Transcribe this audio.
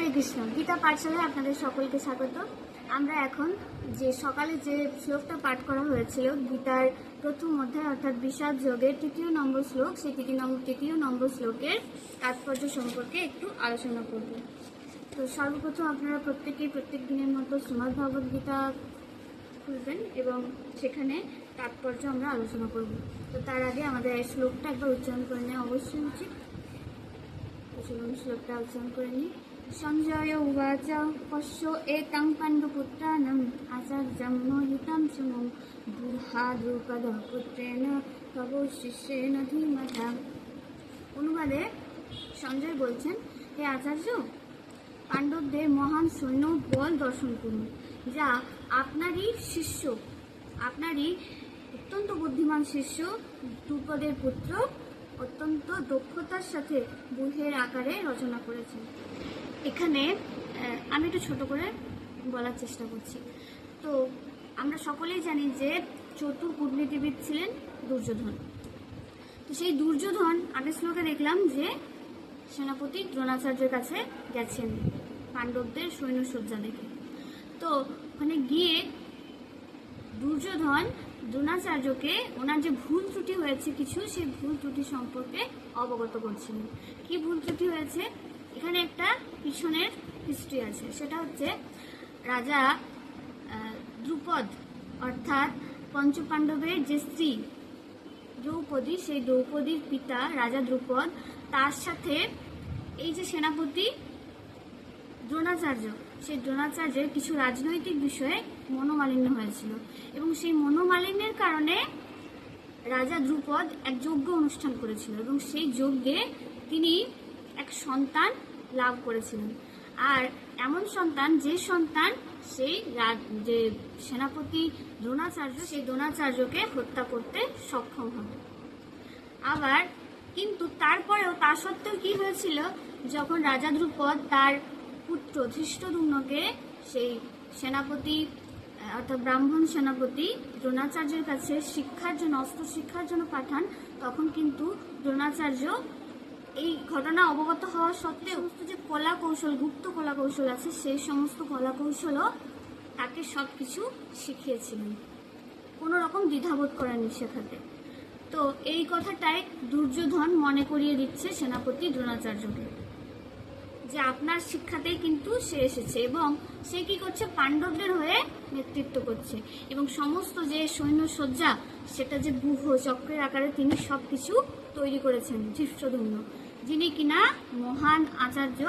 হরে কৃষ্ণ। গীতা পাঠশালায় আপনাদের সকলকে স্বাগত। আমরা এখন যে সকালে যে শ্লোকটা পাঠ করা হয়েছিল গীতার প্রথম অধ্যায় অর্থাৎ বিষাদ যোগের তৃতীয় নম্বর শ্লোক, সেই তৃতীয় নম্বর শ্লোকের তাৎপর্য সম্পর্কে একটু আলোচনা করব। তো সর্বপ্রথম আপনারা প্রত্যেক দিনের মতো শ্রীমদ্ ভগবদ গীতা খুলবেন এবং সেখানে তাৎপর্য আমরা আলোচনা করব। তো তার আগে আমাদের এই শ্লোকটা একবার উচ্চারণ করে নেওয়া অবশ্যই উচিত। শ্লোকটা উচ্চারণ করে নিই। সঞ্জয় উবাচ পশ্য এতাং পাণ্ডুপুত্রাণাম আচার্যং মোহিতাং সমং বুঢ়া দ্রৌপদ পুত্রেণ তব শিষ্যেন ধীমতা। অনুবাদে সঞ্জয় বলছেন, হে আচার্য, পাণ্ডবদের মহান সৈন্য বল দর্শন করুন, যা আপনারই শিষ্য, আপনারই অত্যন্ত বুদ্ধিমান শিষ্য দ্রৌপদের পুত্র অত্যন্ত দক্ষতার সাথে বুহের আকারে রচনা করেছেন। এখানে আমি একটু ছোট করে বলার চেষ্টা করছি। তো আমরা সকলেই জানি যে চতুর কূটনীতিবিদ ছিলেন দুর্যোধন। তো সেই দুর্যোধন আগের শ্লোকে দেখলাম যে সেনাপতি দ্রোণাচার্যের কাছে গেছেন পাণ্ডবদের সৈন্যসজ্জা দেখে। তো ওখানে গিয়ে দুর্যোধন দ্রোণাচার্যকে ওনার যে ভুল ত্রুটি হয়েছে কিছু, সেই ভুল ত্রুটি সম্পর্কে অবগত করছিলেন। কি ভুল ত্রুটি হয়েছে? এখানে একটা পিছনের হিস্ট্রি আছে। সেটা হচ্ছে রাজা দ্রুপদ অর্থাৎ পঞ্চপাণ্ডবের যে স্ত্রী দ্রৌপদী, সেই দ্রৌপদীর পিতা রাজা দ্রুপদ, তার সাথে এই যে সেনাপতি দ্রোণাচার্য, সেই দ্রোণাচার্যের কিছু রাজনৈতিক বিষয়ে মনোমালিন্য হয়েছিল এবং সেই মনোমালিন্যের কারণে রাজা দ্রুপদ এক যজ্ঞ অনুষ্ঠান করেছিল এবং সেই যজ্ঞে তিনি এক সন্তান লাভ করেছিলেন। আর এমন সন্তান, যে সন্তান সেই যে সেনাপতি দ্রোণাচার্য, সেই দ্রোণাচার্যকে হত্যা করতে সক্ষম হবে। আবার কিন্তু তারপরেও তা সত্ত্বেও কি হয়েছিল, যখন রাজা দ্রুপদ তার পুত্র ধৃষ্টদ্যুম্নকে সেই সেনাপতি অর্থাৎ ব্রাহ্মণ সেনাপতি দ্রোণাচার্যের কাছে শিক্ষার জন্য, অস্ত্র শিক্ষার জন্য পাঠান, তখন কিন্তু দ্রোণাচার্য এই ঘটনা অবগত হওয়া সত্ত্বেও যে কলা কৌশল, গুপ্ত কলা কৌশল আছে, সেই সমস্ত কলা কৌশলও তাকে সব কিছু শিখিয়েছিলেন, কোনো রকম দ্বিধাবোধ করেননি শেখাতে। তো এই কথাটাই দুর্যোধন মনে করিয়ে দিচ্ছে সেনাপতি দ্রোণাচার্যকে যে আপনার শিক্ষাতেই কিন্তু সে এসেছে এবং সে কি করছে, পাণ্ডবদের হয়ে নেতৃত্ব করছে এবং সমস্ত যে সৈন্যসজ্জা, সেটা যে ব্যূহ চক্রের আকারে তিনি সব কিছু তৈরি করেছেন ধৃষ্টদ্যুম্ন, যিনি কিনা মহান আচার্য